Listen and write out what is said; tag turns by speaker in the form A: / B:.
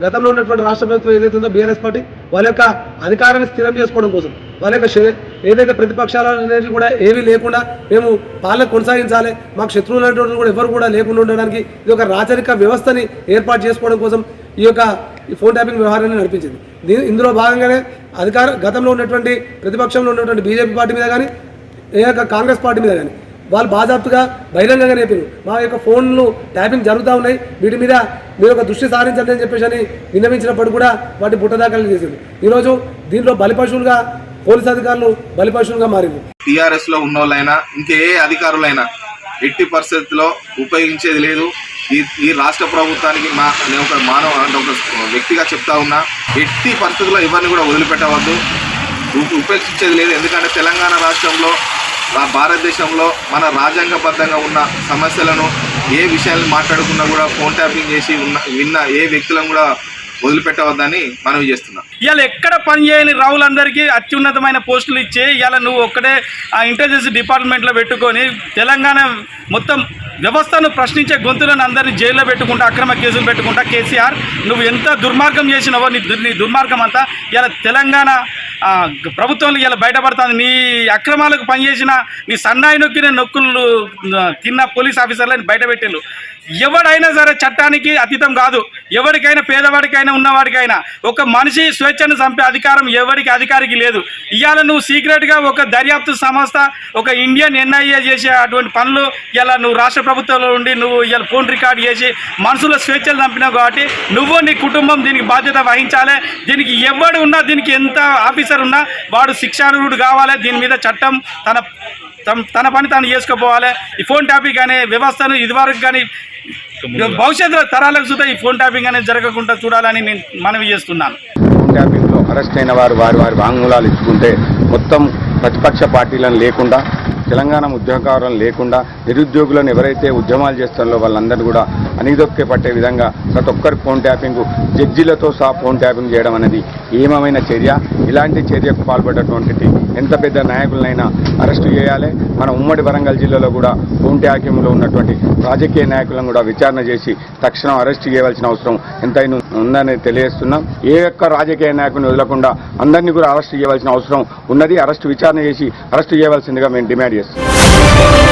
A: గతంలో ఉన్నటువంటి రాష్ట్ర ప్రభుత్వం ఏదైతే ఉందో బీఆర్ఎస్ పార్టీ వాళ్ళ యొక్క అధికారాన్ని స్థిరం చేసుకోవడం కోసం వాళ్ళ యొక్క ఏదైతే ప్రతిపక్షాలు అనేది కూడా ఏమీ లేకుండా మేము పాలన కొనసాగించాలి, మాకు శత్రువులు అనేటువంటి కూడా ఎవరు కూడా లేకుండా ఉండడానికి ఇది ఒక రాచరిక వ్యవస్థని ఏర్పాటు చేసుకోవడం కోసం ఈ ఫోన్ ట్యాపింగ్ వ్యవహారాన్ని నడిపించింది. ఇందులో భాగంగానే గతంలో ఉన్నటువంటి ప్రతిపక్షంలో ఉన్నటువంటి బీజేపీ పార్టీ మీద కానీ కాంగ్రెస్ పార్టీ మీద కానీ వాళ్ళు బాజాప్తుగా బహిరంగంగా నేర్పారు, మా యొక్క ఫోన్లు ట్యాపింగ్ జరుగుతూ ఉన్నాయి, వీటి మీద మీరు ఒక దృష్టి సారించండి అని చెప్పేసి అని విన్నవించినప్పుడు కూడా వాటి బుట్టదాఖలు చేసింది. ఈరోజు దీంట్లో బలిపశువులుగా పోలీసు అధికారులు బలిపశువులుగా మారింది.
B: టీఆర్ఎస్ లో ఉన్న వాళ్ళైనా ఇంకే అధికారులైనా ఎట్టి పరిస్థితుల్లో ఉపయోగించేది లేదు. ఈ రాష్ట్ర ప్రభుత్వానికి నేను ఒక ఒక వ్యక్తిగా చెప్తా ఉన్నా, ఎట్టి పరిస్థితుల్లో ఎవరిని కూడా వదిలిపెట్టవద్దు, ఉపేక్షించేది లేదు. ఎందుకంటే తెలంగాణ రాష్ట్రంలో భారతదేశంలో మన రాజ్యాంగబద్ధంగా ఉన్న సమస్యలను ఏ విషయాలను మాట్లాడుకున్నా కూడా ఫోన్ ట్యాపింగ్ చేసి విన్న ఏ వ్యక్తులను కూడా వదిలిపెట్టవద్దని మనవి చేస్తున్నాం.
C: ఇవాళ ఎక్కడ పనిచేయని రావులందరికీ అత్యున్నతమైన పోస్టులు ఇచ్చి ఇవాళ నువ్వు ఒక్కడే ఆ ఇంటెలిజెన్స్ డిపార్ట్మెంట్లో పెట్టుకొని తెలంగాణ మొత్తం వ్యవస్థను ప్రశ్నించే గొంతులను అందరినీ జైల్లో పెట్టుకుంటా, అక్రమ కేసులు పెట్టుకుంటా, కేసీఆర్ నువ్వు ఎంత దుర్మార్గం చేసినావో నీ దుర్మార్గం అంతా ఇలా తెలంగాణ ప్రభుత్వంలో ఇలా బయటపడుతుంది. నీ అక్రమాలకు పనిచేసిన నీ సన్నాయి నొక్కిన నొక్కులు తిన్న పోలీస్ ఆఫీసర్లని బయటపెట్టిండు. ఎవడైనా సరే చట్టానికి అతీతం కాదు. ఎవరికైనా పేదవాడికైనా ఉన్నవాడికైనా ఒక మనిషి స్వేచ్ఛను చంపే అధికారం అధికారికి లేదు. ఇవాళ నువ్వు సీక్రెట్గా ఒక దర్యాప్తు సంస్థ ఒక ఇండియన్ ఎన్ఐఏ చేసే అటువంటి పనులు ఇలా నువ్వు రాష్ట్ర ప్రభుత్వంలో ఉండి నువ్వు ఇలా ఫోన్ రికార్డ్ చేసి మనుషుల స్వేచ్ఛలు చంపినావు కాబట్టి నువ్వు నీ కుటుంబం దీనికి బాధ్యత వహించాలి. దీనికి ఎవడు ఉన్నా, దీనికి ఎంత ఆఫీసర్ ఉన్నా వాడు శిక్షార్హుడు కావాలి. దీని మీద చట్టం తన పని తాను చేసుకోపోవాలి. ఈ ఫోన్ ట్యాపింగ్ అనే వ్యవస్థను ఇదివరకు కానీ భవిష్యత్తులో తరాలకు సుతా ఈ ఫోన్ ట్యాపింగ్ అనేది జరగకుండా చూడాలని నేను మనవి చేస్తున్నాను.
D: ఫోన్ ట్యాపింగ్లో అరెస్ట్ అయిన వారి వాంగ్మూలాలు ఇచ్చుకుంటే మొత్తం ప్రతిపక్ష పార్టీలను లేకుండా, తెలంగాణ ఉద్యోగకారులను లేకుండా, నిరుద్యోగులను ఎవరైతే ఉద్యమాలు చేస్తారో వాళ్ళందరూ కూడా అణిదొక్కే పట్టే విధంగా ప్రతి ఒక్కరి ఫోన్ ట్యాపింగ్, జడ్జీలతో సహా ఫోన్ ట్యాపింగ్ చేయడం అనేది ఏమమైన చర్య. ఇలాంటి చర్యకు పాల్పడ్డటువంటి ఎంత పెద్ద నాయకులనైనా అరెస్టు చేయాలి. మన ఉమ్మడి వరంగల్ జిల్లాలో కూడా ఫోన్ ట్యాపింగ్లో ఉన్నటువంటి రాజకీయ నాయకులను కూడా విచారణ చేసి తక్షణం అరెస్టు చేయవలసిన అవసరం ఎంతైనా ఉందని తెలియజేస్తున్నాం. ఏ ఒక్క రాజకీయ నాయకుని వదలకుండా అందరినీ కూడా అరెస్టు చేయవలసిన అవసరం ఉన్నది. అరెస్టు విచారణ చేసి అరెస్టు చేయవలసిందిగా మేము డిమాండ్ చేస్తున్నాం.